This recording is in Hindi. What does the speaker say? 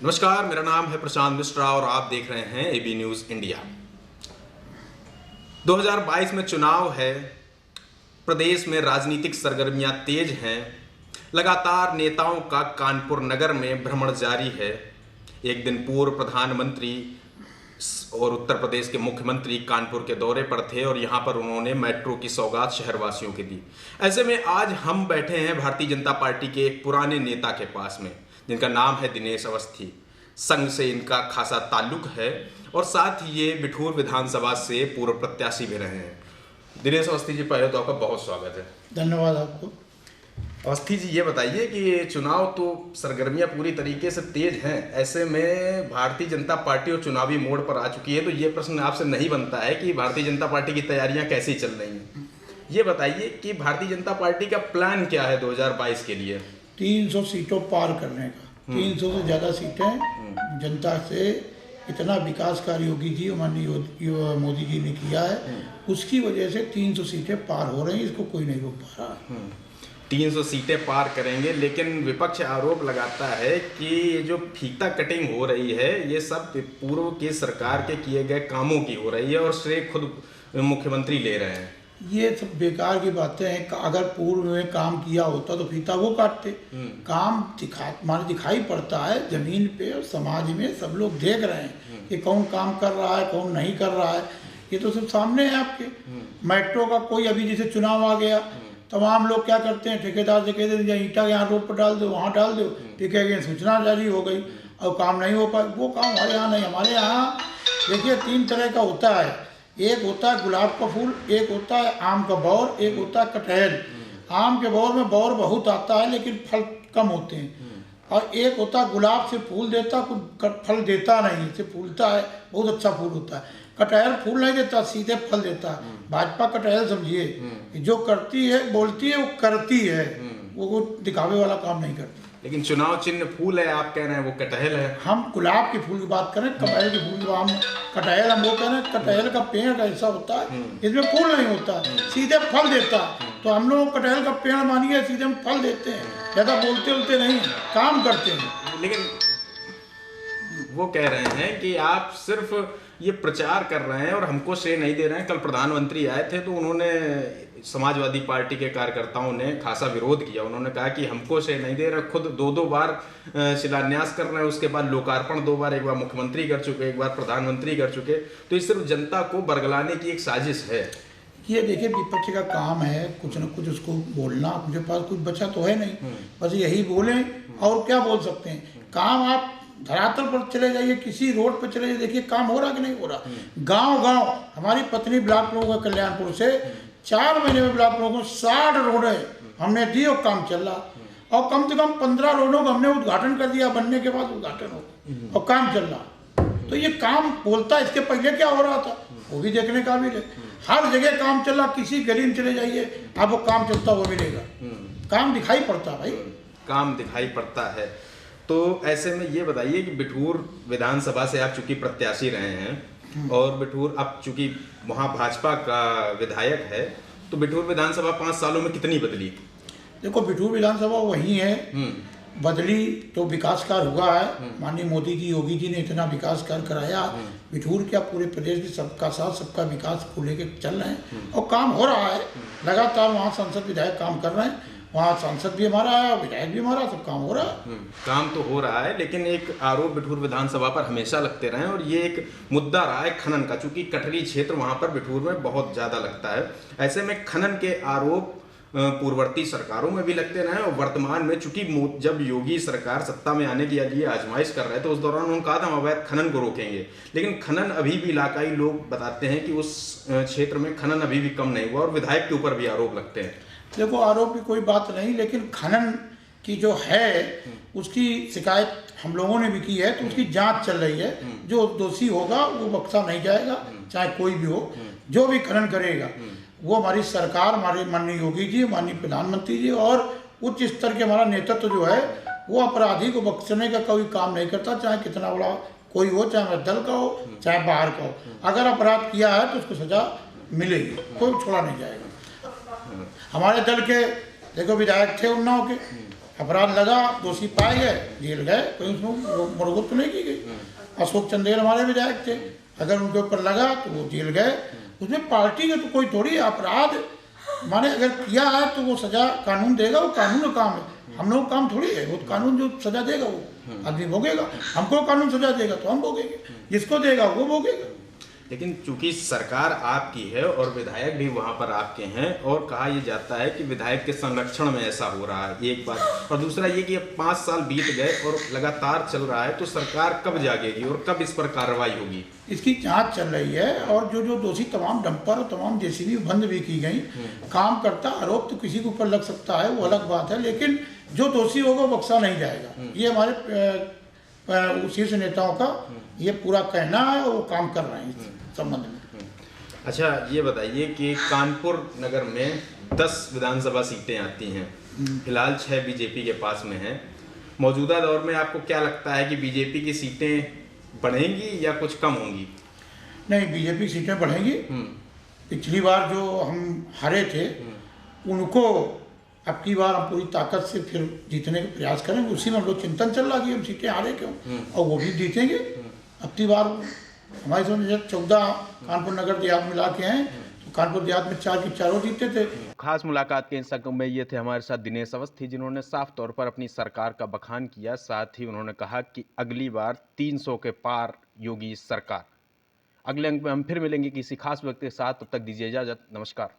नमस्कार, मेरा नाम है प्रशांत मिश्रा और आप देख रहे हैं एबी न्यूज़ इंडिया। 2022 में चुनाव है, प्रदेश में राजनीतिक सरगर्मियां तेज हैं, लगातार नेताओं का कानपुर नगर में भ्रमण जारी है। एक दिन पूर्व प्रधानमंत्री और उत्तर प्रदेश के मुख्यमंत्री कानपुर के दौरे पर थे और यहां पर उन्होंने मेट्रो की सौगात शहरवासियों के दी। ऐसे में आज हम बैठे हैं भारतीय जनता पार्टी के एक पुराने नेता के पास में, जिनका नाम है दिनेश अवस्थी। संघ से इनका खासा ताल्लुक है और साथ ही ये बिठूर विधानसभा से पूर्व प्रत्याशी भी रहे हैं। दिनेश अवस्थी जी, पहले तो आपका बहुत स्वागत है। धन्यवाद आपको। अवस्थी जी, ये बताइए कि चुनाव तो सरगर्मियां पूरी तरीके से तेज हैं, ऐसे में भारतीय जनता पार्टी और चुनावी मोड़ पर आ चुकी है, तो ये प्रश्न आपसे नहीं बनता है कि भारतीय जनता पार्टी की तैयारियां कैसी चल रही हैं। ये बताइए कि भारतीय जनता पार्टी का प्लान क्या है 2022 के लिए? 300 सीटों पार करने का। 300 से ज़्यादा सीटें जनता से इतना विकास कार्य योगी जी और माननीय मोदी जी ने किया है, उसकी वजह से 300 सीटें पार हो रही हैं। इसको कोई नहीं रोक पा रहा। 300 सीटें पार करेंगे, लेकिन विपक्ष आरोप लगाता है कि ये जो फीता कटिंग हो रही है ये सब पूर्व की सरकार के किए गए कामों की हो रही है और श्रेय खुद मुख्यमंत्री ले रहे हैं। ये सब बेकार की बातें हैं। अगर पूर्व में काम किया होता तो फीता वो काटते। काम दिखाई पड़ता है जमीन पे और समाज में, सब लोग देख रहे हैं कि कौन काम कर रहा है, कौन नहीं कर रहा है। ये तो सब सामने है आपके। मेट्रो का कोई अभी जैसे चुनाव आ गया, तमाम लोग क्या करते हैं, ठेकेदार से कहते हैं ईंटा यहाँ रोड पर डाल दो, वहाँ डाल दो, ठीक है, सूचना जारी हो गई और काम नहीं हो पाए। वो काम हमारे यहाँ नहीं। हमारे यहाँ देखिए 3 तरह का होता है। एक होता है गुलाब का फूल, एक होता है आम का बौर, एक होता है कटहल। आम के बौर में बौर बहुत आता है लेकिन फल कम होते हैं। और एक होता है गुलाब से फूल देता, कुछ फल देता नहीं, से फूलता है, बहुत अच्छा फूल होता है। कटहल फूल नहीं देता, सीधे फल देता है। भाजपा कटहल समझिए, जो करती है, बोलती है, वो करती है, वो दिखावे वाला काम नहीं करती। लेकिन चुनाव चिन्ह फूल है, आप कह रहे हैं वो कटहल है। हम गुलाब के फूल की बात करें, कटहल के फूल की हम कटहल हम वो कह रहे हैं। कटहल का पेड़ ऐसा होता है, इसमें फूल नहीं होता, सीधे फल देता। तो हम लोग कटहल का पेड़ मानिए, सीधे हम फल देते हैं, ज़्यादा बोलते नहीं, काम करते हैं। लेकिन वो कह रहे हैं कि आप सिर्फ ये प्रचार कर रहे हैं और हमको श्रेय नहीं दे रहे हैं। कल प्रधानमंत्री आए थे तो उन्होंने, समाजवादी पार्टी के कार्यकर्ताओं ने खासा विरोध किया। उन्होंने कहा कि हमको श्रेय नहीं दे रहे, खुद 2 बार शिलान्यास कर रहे हैं, उसके बाद लोकार्पण 2 बार, एक बार मुख्यमंत्री कर चुके, एक बार प्रधानमंत्री कर चुके। तो ये सिर्फ जनता को बरगलाने की एक साजिश है। ये देखिए, विपक्ष का काम है कुछ न कुछ उसको बोलना। मुझे पास कुछ बचा तो है नहीं, बस यही बोलें और क्या बोल सकते हैं। काम आप धरातल पर चले जाइए, किसी रोड पर चले जाइए, देखिए काम हो रहा कि नहीं हो रहा। गांव हमारी पत्नी ब्लॉक प्रमुख है कल्याणपुर से, 4 महीने में ब्लॉक प्रमुख 60 रोडें हमने दी और काम चल रहा। और कम से कम 15 रोडों का हमने उद्घाटन कर दिया, बनने के बाद उद्घाटन हो और काम चल रहा। तो ये काम बोलता, इसके पहले क्या हो रहा था वो भी देखने काबिल है। हर जगह काम चल रहा, किसी गली में चले जाइए आपको काम चलता वो मिलेगा। काम दिखाई पड़ता भाई, काम दिखाई पड़ता है। तो ऐसे में ये बताइए कि बिठूर विधानसभा से आप चूंकि प्रत्याशी रहे हैं और बिठूर अब चूंकि वहाँ भाजपा का विधायक है, तो बिठूर विधानसभा 5 सालों में कितनी बदली? देखो, बिठूर विधानसभा वही है, बदली तो विकास कार्य हुआ है। माननीय मोदी जी, योगी जी ने इतना विकास कार्य कराया। बिठूर क्या पूरे प्रदेश की सबका साथ सबका विकास को लेकर चल रहे हैं और काम हो रहा है लगातार। वहाँ सांसद विधायक काम कर रहे हैं, वहाँ सांसद भी हमारा है, विधायक भी हमारा, सब काम हो रहा है। काम तो हो रहा है, लेकिन एक आरोप बिठूर विधानसभा पर हमेशा लगते रहे और ये एक मुद्दा रहा है खनन का, चूंकि कटरी क्षेत्र वहाँ पर बिठूर में बहुत ज़्यादा लगता है। ऐसे में खनन के आरोप पूर्ववर्ती सरकारों में भी लगते रहे और वर्तमान में, चूंकि जब योगी सरकार सत्ता में आने की लिए आजमाइश कर रहे थे, उस दौरान उन्होंने कहा था हम अवैध खनन को रोकेंगे। लेकिन खनन अभी भी, इलाकाई लोग बताते हैं कि उस क्षेत्र में खनन अभी भी कम नहीं हुआ और विधायक के ऊपर भी आरोप लगते हैं। देखो, आरोप की कोई बात नहीं, लेकिन खनन की जो है उसकी शिकायत हम लोगों ने भी की है, तो उसकी जांच चल रही है। जो दोषी होगा वो बख्शा नहीं जाएगा, चाहे कोई भी हो। जो भी खनन करेगा वो हमारी सरकार, हमारे माननीय योगी जी, माननीय प्रधानमंत्री जी और उच्च स्तर के हमारा नेतृत्व जो है वो अपराधी को बख्शने का कोई काम नहीं करता, चाहे कितना बड़ा कोई हो, चाहे हमारे दल का हो, चाहे बाहर का हो। अगर अपराध किया है तो उसको सजा मिलेगी, कोई छोड़ा नहीं जाएगा। हमारे दल के देखो विधायक थे उन्नाव के, अपराध लगा, दोषी पाए गए, जेल गए, कोई उसमें मरम्मत तो नहीं की गई। अशोक चंदेल हमारे विधायक थे, अगर उनके ऊपर लगा तो वो जेल गए। उसमें पार्टी का तो कोई थोड़ी अपराध माने अगर किया है तो वो सजा कानून देगा, वो कानून का काम है, हम लोग का काम थोड़ी है। वो कानून जो सजा देगा वो आदमी भोगेगा, हमको कानून सजा देगा तो हम भोगेंगे, जिसको देगा वो भोगेगा। लेकिन चूंकि सरकार आपकी है और विधायक भी वहां पर आपके हैं, और कहा यह जाता है कि विधायक के संरक्षण में ऐसा हो रहा है, एक बात। और दूसरा ये कि अब 5 साल बीत गए और लगातार चल रहा है, तो सरकार कब जागेगी और कब इस पर कार्रवाई होगी? इसकी जांच चल रही है, और जो जो दोषी तमाम डंपर और तमाम जेसीबी बंद भी की गई। काम करता आरोप तो किसी के ऊपर लग सकता है, वो अलग बात है, लेकिन जो दोषी होगा वो बख्शा नहीं जाएगा। ये हमारे शीर्ष नेताओं का ये पूरा कहना है, और वो काम कर रहे हैं इस संबंध में। अच्छा, ये बताइए कि कानपुर नगर में 10 विधानसभा सीटें आती हैं, फिलहाल 6 बीजेपी के पास में हैं। मौजूदा दौर में आपको क्या लगता है कि बीजेपी की सीटें बढ़ेंगी या कुछ कम होंगी? नहीं, बीजेपी सीटें बढ़ेंगी। पिछली बार जो हम हारे थे उनको अब की बार हम पूरी ताकत से फिर जीतने का प्रयास करेंगे। उसी में हम लोग चिंतन चल रहा कि हम सीटें हारे क्यों, और वो भी जीतेंगे। अब की बार हमारे समझ 14 कानपुर नगर देहात मिला के हैं, तो कानपुर देहात में 4 की 4 जीते थे। खास मुलाकात के इंस्टाग्राम में ये थे हमारे साथ दिनेश अवस्थी, जिन्होंने साफ तौर पर अपनी सरकार का बखान किया। साथ ही उन्होंने कहा कि अगली बार 300 के पार योगी सरकार। अगले अंक में हम फिर मिलेंगे किसी खास व्यक्ति के साथ, तब तक दीजिए इजाजत, नमस्कार।